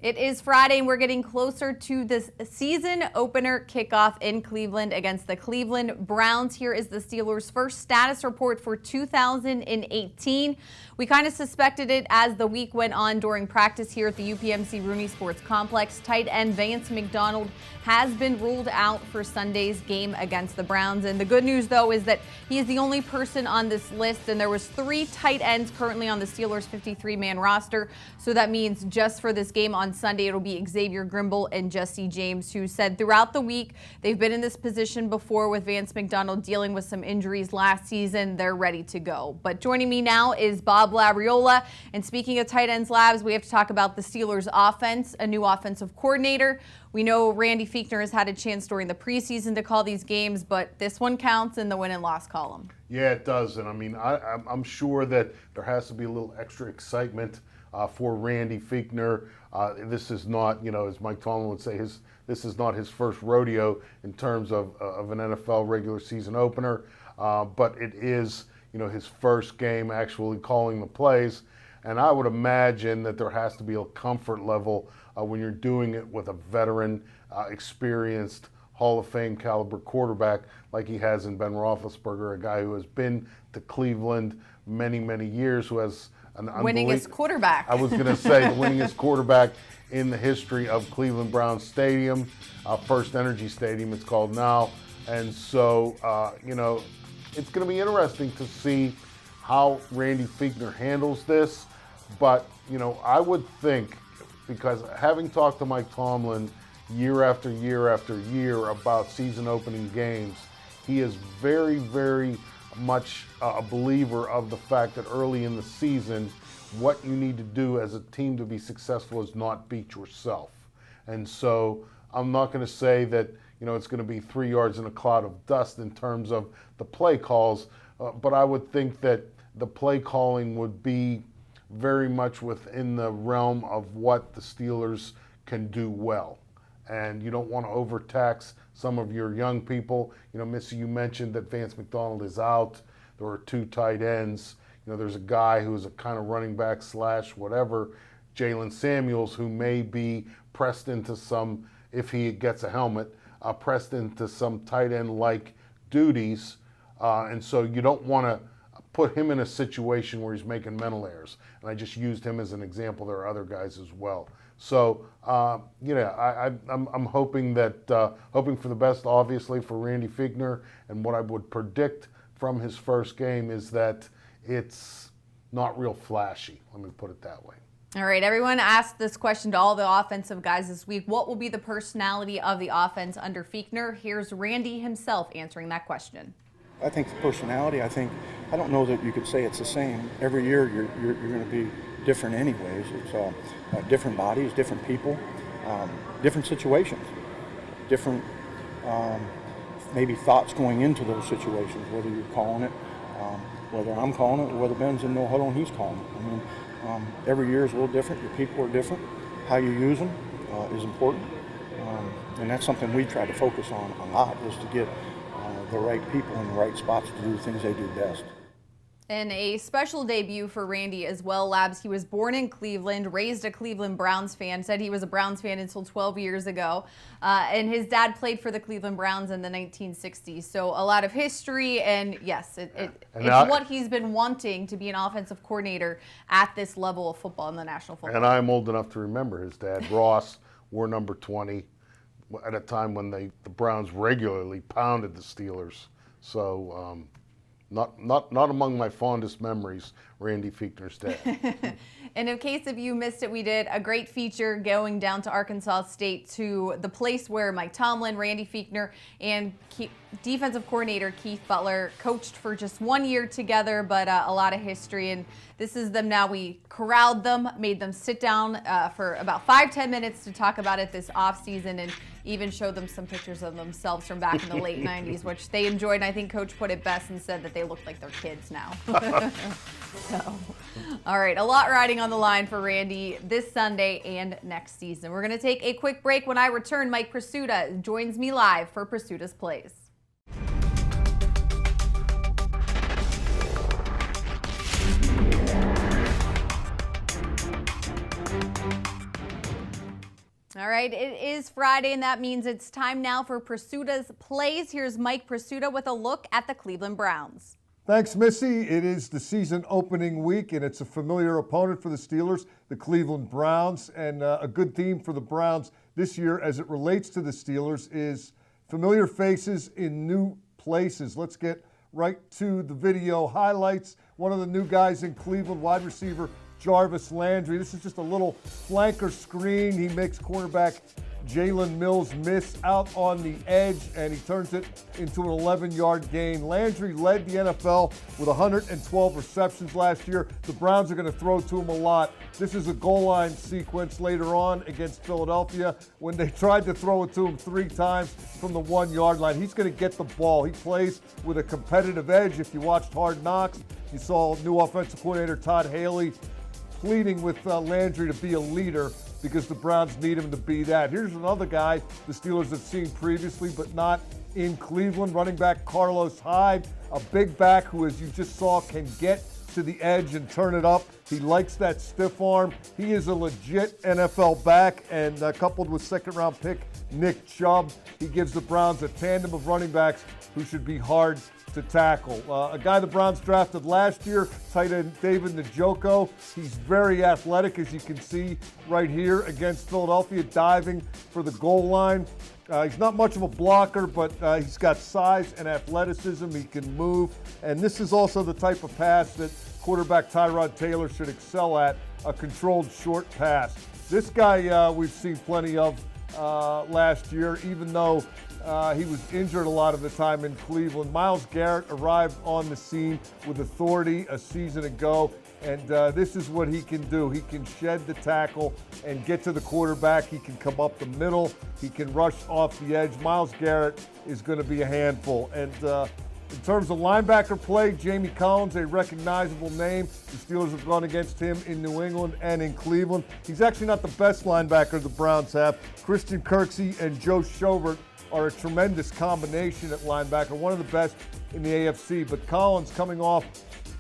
It is Friday, and we're getting closer to this season opener kickoff in Cleveland against the Cleveland Browns. Here is the Steelers' first status report for 2018. We kind of suspected it as the week went on during practice here at the UPMC Rooney Sports Complex. Tight end Vance McDonald has been ruled out for Sunday's game against the Browns. And the good news, though, is that he is the only person on this list, and there was 3 tight ends currently on the Steelers' 53-man roster. So that means just for this game on Sunday, it'll be Xavier Grimble and Jesse James, who said throughout the week they've been in this position before with Vance McDonald dealing with some injuries last season. They're ready to go. But joining me now is Bob Labriola. And speaking of tight ends, Labs, we have to talk about the Steelers' offense, a new offensive coordinator. We know Randy Fichtner has had a chance during the preseason to call these games, but this one counts in the win and loss column. Yeah, it does. And I mean, I'm sure that there has to be a little extra excitement for Randy Fichtner. This is not, as Mike Tomlin would say, this is not his first rodeo in terms of an NFL regular season opener, but it is, his first game actually calling the plays. And I would imagine that there has to be a comfort level when you're doing it with a veteran, experienced Hall of Fame caliber quarterback like he has in Ben Roethlisberger, a guy who has been to Cleveland many, many years, who has an winningest quarterback. I was going to say the winningest quarterback in the history of Cleveland Browns Stadium, First Energy Stadium it's called now. And so, it's going to be interesting to see how Randy Fichtner handles this. But, I would think, because having talked to Mike Tomlin year after year after year about season opening games, he is very, very much a believer of the fact that early in the season, what you need to do as a team to be successful is not beat yourself. And so I'm not going to say that, it's going to be 3 yards in a cloud of dust in terms of the play calls, but I would think that the play calling would be very much within the realm of what the Steelers can do well. And you don't want to overtax some of your young people. Missi, you mentioned that Vance McDonald is out. There are 2 tight ends. There's a guy who is a kind of running back / whatever, Jalen Samuels, who may be pressed into some, if he gets a helmet, pressed into some tight end-like duties. And so you don't want to put him in a situation where he's making mental errors. And I just used him as an example. There are other guys as well. So, I'm hoping that, hoping for the best, obviously, for Randy Fichtner. And what I would predict from his first game is that it's not real flashy. Let me put it that way. All right, everyone asked this question to all the offensive guys this week. What will be the personality of the offense under Fichtner? Here's Randy himself answering that question. I think the personality, I don't know that you could say it's the same. Every year you're going to be different anyways. It's different bodies, different people, different situations, different maybe thoughts going into those situations, whether you're calling it, whether I'm calling it, or whether Ben's in no huddle and he's calling it. I mean, every year is a little different. Your people are different. How you use them is important. And that's something we try to focus on a lot, is to get the right people in the right spots to do the things they do best. And a special debut for Randy as well, Labs. He was born in Cleveland, raised a Cleveland Browns fan, said he was a Browns fan until 12 years ago. And his dad played for the Cleveland Browns in the 1960s. So a lot of history, and yes, it's what he's been wanting, to be an offensive coordinator at this level of football in the National Football League. And I'm old enough to remember his dad, Ross, wore number 20 at a time when the Browns regularly pounded the Steelers. So, Not among my fondest memories, Randy Fichtner's dad. And in case of you missed it, we did a great feature going down to Arkansas State, to the place where Mike Tomlin, Randy Fichtner, and defensive coordinator Keith Butler coached for just 1 year together, but a lot of history. And this is them now. We corralled them, made them sit down for about 5-10 minutes to talk about it this offseason, and even showed them some pictures of themselves from back in the late 90s, which they enjoyed. And I think Coach put it best and said that they look like their kids now. So, all right, a lot riding on the line for Randy this Sunday and next season. We're going to take a quick break. When I return, Mike Prisuta joins me live for Prisuta's Plays. All right, it is Friday, and that means it's time now for Prisuta's plays. Here's Mike Prisuta with a look at the Cleveland Browns. Thanks, Missi. It is the season opening week, and it's a familiar opponent for the Steelers, the Cleveland Browns. And a good theme for the Browns this year as it relates to the Steelers is familiar faces in new places. Let's get right to the video highlights. One of the new guys in Cleveland, wide receiver Jarvis Landry. This is just a little flanker screen. He makes cornerback Jalen Mills miss out on the edge, and he turns it into an 11-yard gain. Landry led the NFL with 112 receptions last year. The Browns are going to throw to him a lot. This is a goal line sequence later on against Philadelphia when they tried to throw it to him 3 times from the 1-yard line. He's going to get the ball. He plays with a competitive edge. If you watched Hard Knocks, you saw new offensive coordinator Todd Haley pleading with Landry to be a leader because the Browns need him to be that. Here's another guy the Steelers have seen previously, but not in Cleveland. Running back Carlos Hyde, a big back who, as you just saw, can get to the edge and turn it up. He likes that stiff arm. He is a legit NFL back, and coupled with second-round pick Nick Chubb, he gives the Browns a tandem of running backs who should be hard to tackle. A guy the Browns drafted last year, tight end David Njoku. He's very athletic, as you can see right here against Philadelphia, diving for the goal line. He's not much of a blocker, but he's got size and athleticism. He can move, and this is also the type of pass that quarterback Tyrod Taylor should excel at, a controlled short pass. This guy we've seen plenty of last year, even though he was injured a lot of the time in Cleveland. Myles Garrett arrived on the scene with authority a season ago, and this is what he can do. He can shed the tackle and get to the quarterback. He can come up the middle. He can rush off the edge. Myles Garrett is going to be a handful. And in terms of linebacker play, Jamie Collins, a recognizable name. The Steelers have gone against him in New England and in Cleveland. He's actually not the best linebacker the Browns have. Christian Kirksey and Joe Schobert are a tremendous combination at linebacker, one of the best in the AFC. But Collins, coming off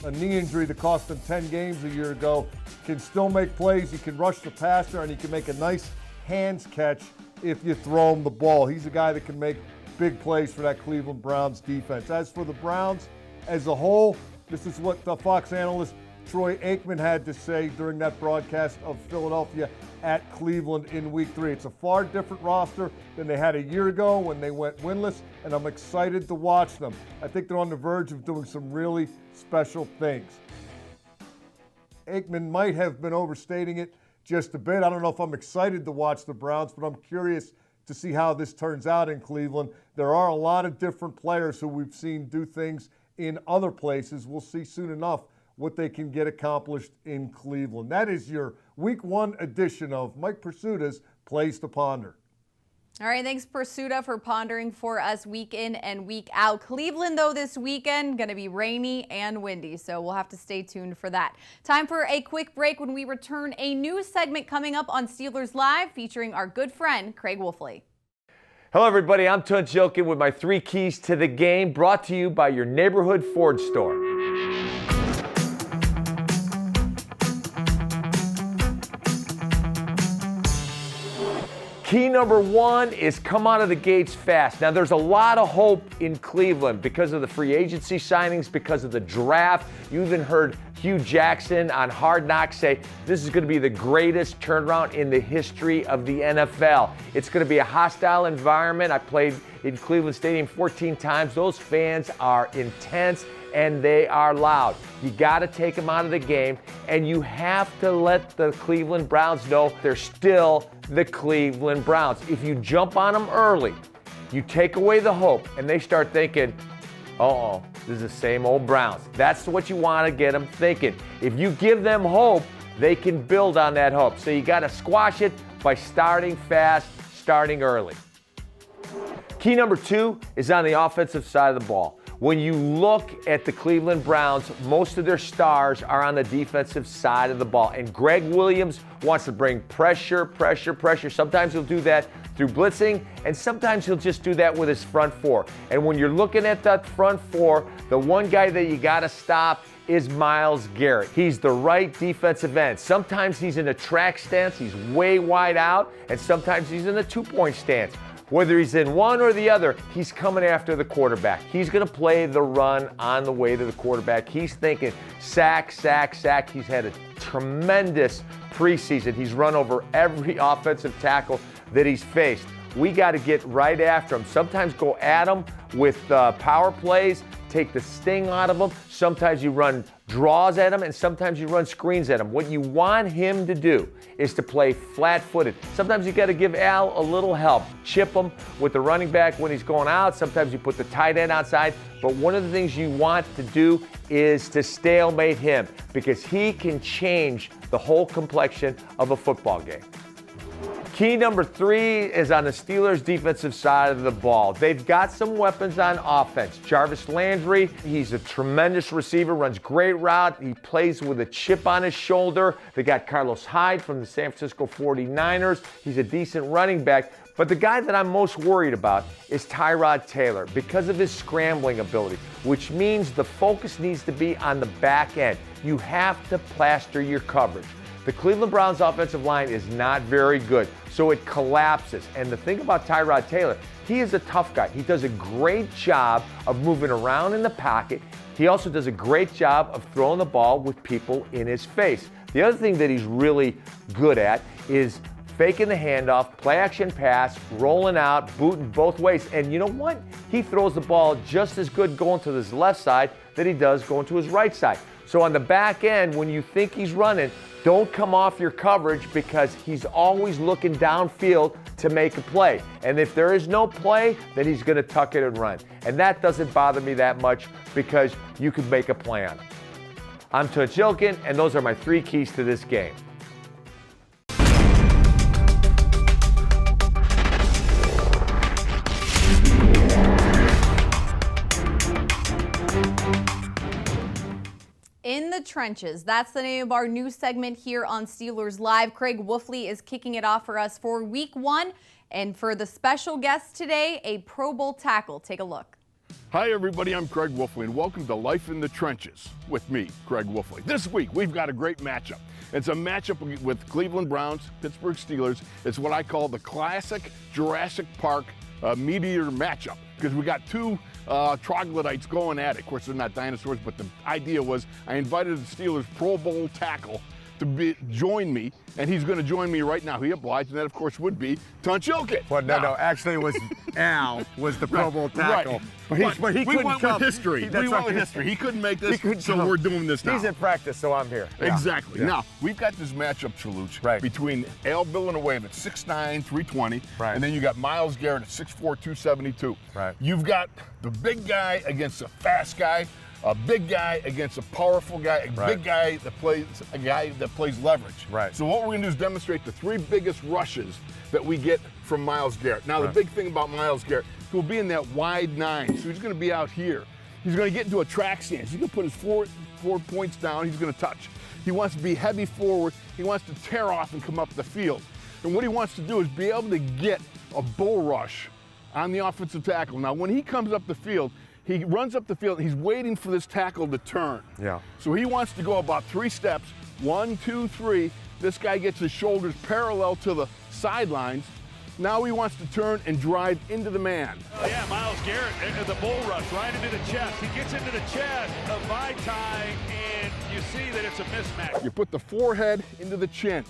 a knee injury that cost him 10 games a year ago, can still make plays. He can rush the passer, and he can make a nice hands catch if you throw him the ball. He's a guy that can make big plays for that Cleveland Browns defense. As for the Browns as a whole, this is what the Fox analyst Troy Aikman had to say during that broadcast of Philadelphia at Cleveland in Week 3. It's a far different roster than they had a year ago when they went winless, and I'm excited to watch them. I think they're on the verge of doing some really special things. Aikman might have been overstating it just a bit. I don't know if I'm excited to watch the Browns, but I'm curious to see how this turns out in Cleveland. There are a lot of different players who we've seen do things in other places. We'll see soon enough what they can get accomplished in Cleveland. That is your Week 1 edition of Mike Prisuta's Plays to Ponder. All right, thanks, Prisuta, for pondering for us week in and week out. Cleveland, though, this weekend, going to be rainy and windy, so we'll have to stay tuned for that. Time for a quick break. When we return, a new segment coming up on Steelers Live featuring our good friend, Craig Wolfley. Hello, everybody. I'm Tunch Ilkin with my 3 keys to the game, brought to you by your neighborhood Ford store. Key number 1 is come out of the gates fast. Now, there's a lot of hope in Cleveland because of the free agency signings, because of the draft. You even heard Hugh Jackson on Hard Knocks say this is going to be the greatest turnaround in the history of the NFL. It's going to be a hostile environment. I played in Cleveland Stadium 14 times. Those fans are intense and they are loud. You got to take them out of the game, and you have to let the Cleveland Browns know they're still the Cleveland Browns. If you jump on them early, you take away the hope, and they start thinking, uh-oh, this is the same old Browns. That's what you want to get them thinking. If you give them hope, they can build on that hope. So you got to squash it by starting fast, starting early. Key number 2 is on the offensive side of the ball. When you look at the Cleveland Browns, most of their stars are on the defensive side of the ball. And Greg Williams wants to bring pressure. Sometimes he'll do that through blitzing, and sometimes he'll just do that with his front 4. And when you're looking at that front 4, the one guy that you got to stop is Myles Garrett. He's the right defensive end. Sometimes he's in a track stance, he's way wide out, and sometimes he's in a two-point stance. Whether he's in one or the other, he's coming after the quarterback. He's going to play the run on the way to the quarterback. He's thinking sack, sack, sack. He's had a tremendous preseason. He's run over every offensive tackle that he's faced. We got to get right after him. Sometimes go at him with power plays, take the sting out of him. Sometimes you run draws at him, and sometimes you run screens at him. What you want him to do is to play flat-footed. Sometimes you got to give Al a little help. Chip him with the running back when he's going out. Sometimes you put the tight end outside. But one of the things you want to do is to stalemate him, because he can change the whole complexion of a football game. Key number 3 is on the Steelers' defensive side of the ball. They've got some weapons on offense. Jarvis Landry, he's a tremendous receiver, runs great route. He plays with a chip on his shoulder. They got Carlos Hyde from the San Francisco 49ers. He's a decent running back. But the guy that I'm most worried about is Tyrod Taylor because of his scrambling ability, which means the focus needs to be on the back end. You have to plaster your coverage. The Cleveland Browns offensive line is not very good, so it collapses. And the thing about Tyrod Taylor, he is a tough guy. He does a great job of moving around in the pocket. He also does a great job of throwing the ball with people in his face. The other thing that he's really good at is faking the handoff, play action pass, rolling out, booting both ways. And you know what? He throws the ball just as good going to his left side that he does going to his right side. So on the back end, when you think he's running, don't come off your coverage, because he's always looking downfield to make a play. And if there is no play, then he's going to tuck it and run. And that doesn't bother me that much, because you can make a play on it. I'm Tunch Ilkin, and those are my 3 keys to this game. In the Trenches, that's the name of our new segment here on Steelers Live. Craig Wolfley is kicking it off for us for week 1. And for the special guest today, a Pro Bowl tackle. Take a look. Hi, everybody. I'm Craig Wolfley, and welcome to Life in the Trenches with me, Craig Wolfley. This week, we've got a great matchup. It's a matchup with Cleveland Browns, Pittsburgh Steelers. It's what I call the classic Jurassic Park meteor matchup, because we got 2 troglodytes going at it. Of course, they're not dinosaurs, but the idea was I invited the Steelers Pro Bowl tackle to join me, and he's going to join me right now. He obliged, and that, of course, would be Tunch Ilkin. Well, no, actually it was Al was the Pro Bowl tackle. Right. But he we couldn't went come. with history. We went with history. He couldn't make this, so we're doing this now. He's in practice, so I'm here. Exactly. Yeah. Now, we've got this matchup, Chaluch, between Villanueva at 6'9", 320, and then you got Myles Garrett at 6'4", 272. Right. You've got the big guy against a fast guy, a big guy against a powerful guy, a big guy that plays leverage. Right. So what we're going to do is demonstrate the 3 biggest rushes that we get from Myles Garrett. Now, the big thing about Myles Garrett, he'll be in that wide 9, so he's going to be out here. He's going to get into a track stance. He's going to put his four points down. He's going to touch. He wants to be heavy forward. He wants to tear off and come up the field. And what he wants to do is be able to get a bull rush on the offensive tackle. Now, when he comes up the field, he runs up the field. He's waiting for this tackle to turn. Yeah. So he wants to go about 3 steps. 1, 2, 3. This guy gets his shoulders parallel to the sidelines. Now he wants to turn and drive into the man. Yeah, Myles Garrett, the bull rush right into the chest. He gets into the chest of Vaitai, and you see that it's a mismatch. You put the forehead into the chin.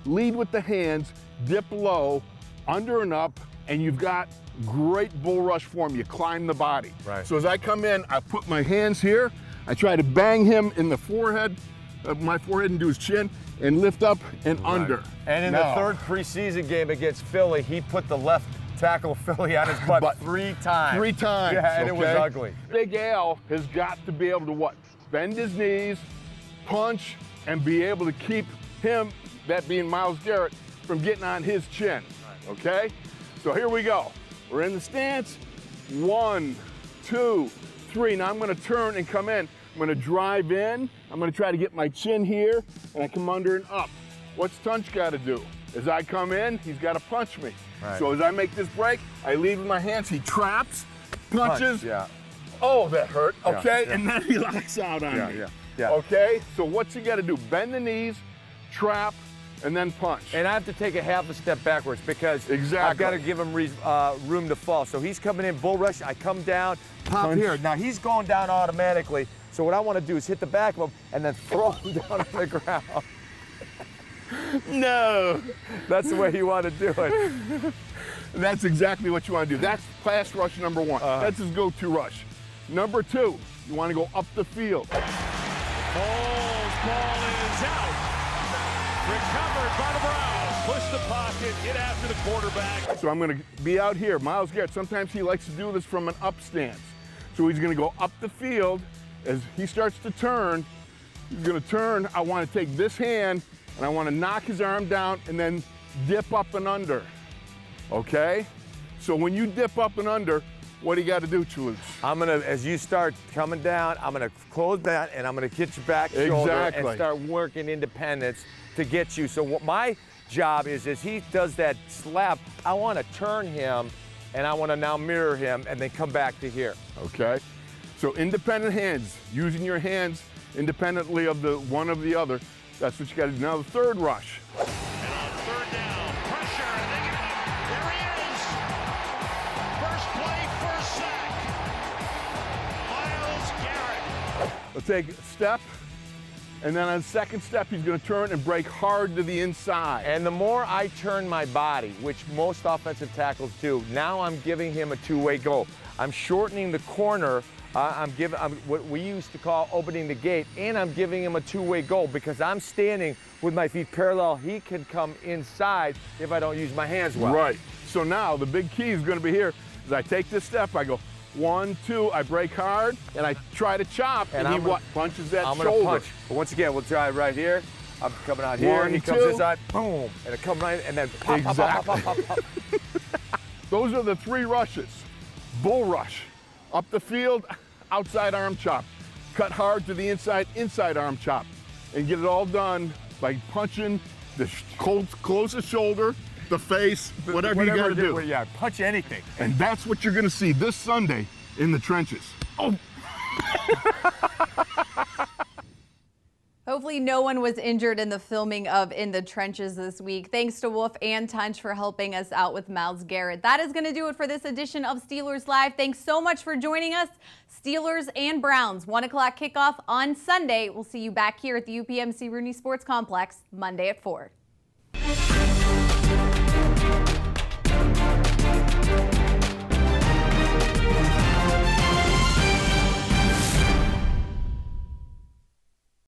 Lead with the hands, dip low, under and up, and you've got great bull rush form. You climb the body. Right. So as I come in, I put my hands here. I try to bang him in the forehead, my forehead into his chin, and lift up and under. And in the 3rd preseason game against Philly, he put the left tackle Philly on his butt 3 times. 3 times. Yeah, and it was ugly. Big Al has got to be able to what? Bend his knees, punch, and be able to keep him, that being Myles Garrett, from getting on his chin. Okay? So here we go. We're in the stance. 1, 2, 3. Now I'm going to turn and come in. I'm going to drive in. I'm going to try to get my chin here, and I come under and up. What's Tunch got to do? As I come in, he's got to punch me. Right. So as I make this break, I lead with my hands. He traps, punches. Yeah. Oh, that hurt. Okay, Yeah. and then he locks out on me. Yeah. Yeah. Okay? So what's he got to do? Bend the knees, trap, and then punch. And I have to take a half a step backwards because I've got to give him room to fall. So he's coming in bull rush. I come down, pop Punch. here. Now he's going down automatically. So what I want to do is hit the back of him and then throw him down on the ground. No. That's the way you want to do it. That's exactly what you want to do. That's pass rush number one. That's his go-to rush. Number two, you want to go up the field. Ball is out. Recovered by the Browns. Push the pocket, get after the quarterback. So I'm going to be out here. Myles Garrett, sometimes he likes to do this from an up stance. So he's going to go up the field. As he starts to turn, he's going to turn. I want to take this hand, and I want to knock his arm down and then dip up and under. Okay? So when you dip up and under, what do you got to do, Toulouse? I'm going to, as you start coming down, I'm going to close that and I'm going to get your back shoulder and start working independence to get you. So what my job is, as he does that slap, I want to turn him and I want to now mirror him and then come back to here. Okay? So independent hands, using your hands independently of the one of the other. That's what you got to do. Now the third rush. And on third down, pressure, and they got him. There he is. First play, first sack. Myles Garrett. He'll take a step, and then on the second step, he's going to turn and break hard to the inside. And the more I turn my body, which most offensive tackles do, now I'm giving him a two-way go. I'm shortening the corner. I'm what we used to call opening the gate, and I'm giving him a two-way goal because I'm standing with my feet parallel. He can come inside if I don't use my hands well. Right. So now the big key is going to be here. As I take this step, I go 1, 2, I break hard, and I try to chop, and he punches that shoulder. I'm going to punch. But once again, we'll try right here. I'm coming out here. 1, he comes 2. inside. Boom. And I come right, and then pop, Exactly. pop. Those are the three rushes. Bull rush, up the field, outside arm chop. Cut hard to the inside, inside arm chop. And get it all done by punching the closest shoulder, the face, whatever you got to do. Yeah, punch anything. And that's what you're going to see this Sunday in the trenches. Oh. Hopefully no one was injured in the filming of In the Trenches this week. Thanks to Wolf and Tunch for helping us out with Myles Garrett. That is going to do it for this edition of Steelers Live. Thanks so much for joining us. Steelers and Browns, 1 o'clock kickoff on Sunday. We'll see you back here at the UPMC Rooney Sports Complex Monday at 4.